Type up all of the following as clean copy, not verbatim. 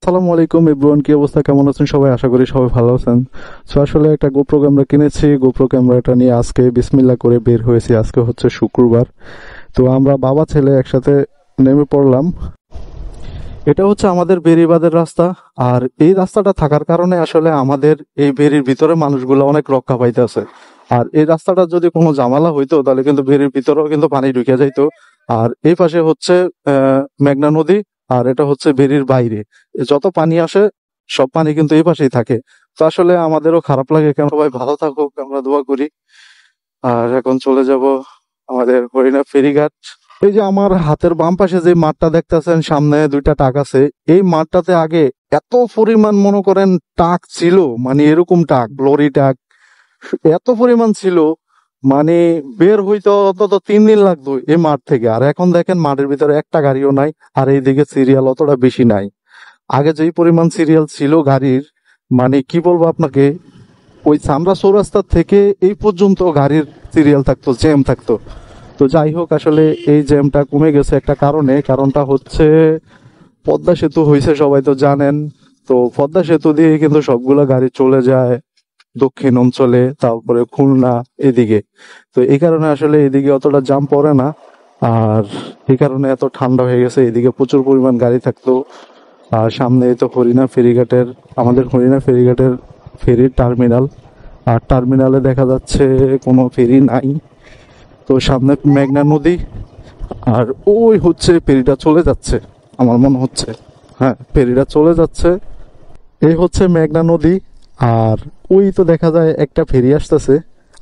আসসালামু আলাইকুম এভরিওয়ান, কি অবস্থা, কেমন আছেন সবাই? আশা করি সবাই ভালো আছেন। সো আসলে একটা গোপ্রো ক্যামেরা কিনেছি। গোপ্রো ক্যামেরাটা নিয়ে আজকে বিসমিল্লাহ করে বের হয়েছি। আজকে হচ্ছে শুক্রবার। তো আমরা বাবা ছেলে একসাথে নেমে পড়লাম। এটা হচ্ছে আমাদের বেড়িবাঁধের রাস্তা। আর এই রাস্তাটা থাকার কারণে আসলে আমাদের এই বেড়ির ভিতরে মানুষগুলো অনেক রক্ষা পাইতেছে। আর এই রাস্তাটা যদি কোনো ঝামেলা হইতো তাহলে কিন্তু বেড়ির ভিতরেও কিন্তু পানি ঢুকে যাইতো। আর এই পাশে হচ্ছে মেঘনা নদী। আর এটা হচ্ছে বেড়ির বাইরে। যত পানি আসে সব পানি কিন্তু এই পাশেই থাকে। তো আসলে আমাদেরও খারাপ লাগে, কেন সবাই ভালো থাকুক আমরা দোয়া করি। আর এখন চলে যাব আমাদের হরিণা ফেরিঘাট। এই যে আমার হাতের বাম পাশে যে মাঠটা দেখতেছেন, সামনে দুইটা টাক আছে। এই মাঠটাতে আগে এত পরিমাণ মনে করেন টাক ছিল, মানে এরকম টাক, লরি টাক এত পরিমাণ ছিল, মানে বের হইতে অন্তত 3 দিন লাগতো এই মাঠ থেকে। আর এখন দেখেন মাঠের ভিতরে একটা গাড়িও নাই। আর এইদিকে সিরিয়াল অতটা বেশি নাই। আগে যেই পরিমাণ সিরিয়াল ছিল গাড়ির, মানে কি বলবো আপনাকে, ওই চামড়া চৌরাস্তা থেকে এই পর্যন্ত গাড়ির সিরিয়াল থাকতো, জ্যাম থাকতো। তো যাই হোক, আসলে এই জ্যামটা কমে গেছে একটা কারণে। কারণটা হচ্ছে পদ্মা সেতু হয়েছে, সবাই তো জানেন। তো পদ্মা সেতু দিয়ে কিন্তু সবগুলা গাড়ি চলে যায় দক্ষিণ অঞ্চলে, তারপরে খুলনা এদিকে। তো এই কারণে আসলে এদিকে অতটা জাম পড়ে না। আর এই কারণে এত ঠান্ডা হয়ে গেছে, এদিকে প্রচুর পরিমাণ গাড়ি থাকতো। আর সামনে এই তো হরিণা ফেরিঘাটের, আমাদের হরিণা ফেরিঘাটের ফেরির টার্মিনাল। আর টার্মিনালে দেখা যাচ্ছে কোনো ফেরি নাই। তো সামনে মেঘনা নদী। আর ওই হচ্ছে ফেরিটা চলে যাচ্ছে, আমার মনে হচ্ছে। হ্যাঁ, ফেরিটা চলে যাচ্ছে। এই হচ্ছে মেঘনা নদী। আর ওই তো দেখা যায় একটা ফেরি আসতেছে।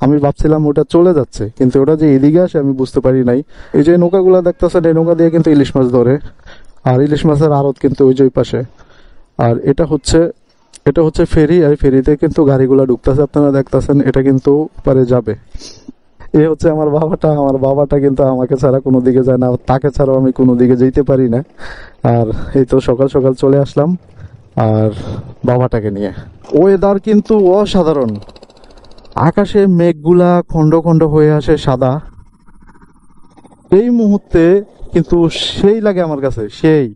আমি ভাবছিলাম ওটা চলে যাচ্ছে, কিন্তু ওটা যে এদিকে আসে আমি বুঝতে পারি নাই। এই যে নৌকাগুলা দেখতেছেন, এই নৌকা দিয়ে কিন্তু ইলিশ মাছ ধরে। আর ইলিশ মাছের আড়ত কিন্তু ওই যে ওই পাশে। আর এটা হচ্ছে ফেরি। আর ফেরিতে কিন্তু গাড়িগুলা ঢুকতেছে, আপনারা দেখতেছেন। এটা কিন্তু পারে যাবে। এ হচ্ছে আমার বাবাটা কিন্তু আমাকে ছাড়া কোনো দিকে যায় না, তাকে ছাড়াও আমি কোনো দিকে যেতে পারি না। আর এই তো সকাল সকাল চলে আসলাম আর বাবাটাকে নিয়ে। ওয়েদার কিন্তু অসাধারণ। আকাশে মেঘগুলা খন্ড খন্ড হয়ে আসে সাদা এই মুহূর্তে, কিন্তু সেই লাগে আমার কাছে, সেই।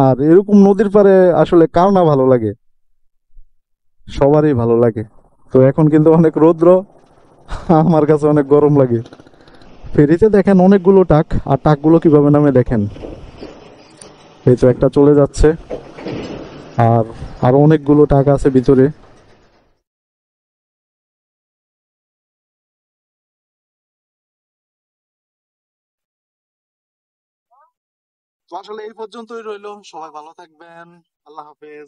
আর এরকম নদীর পাড়ে আসলে কার না ভালো লাগে? সবারই ভালো লাগে। তো এখন কিন্তু অনেক রৌদ্র, আমার কাছে অনেক গরম লাগে। ফেরিতে দেখেন অনেকগুলো টাক, আর টাকগুলো কিভাবে নামে দেখেন। এই তো একটা চলে যাচ্ছে। আর আরো অনেকগুলো টাক আছে ভিতরে। তো আসলে এই পর্যন্তই রইলো, সবাই ভালো থাকবেন। আল্লাহ হাফেজ।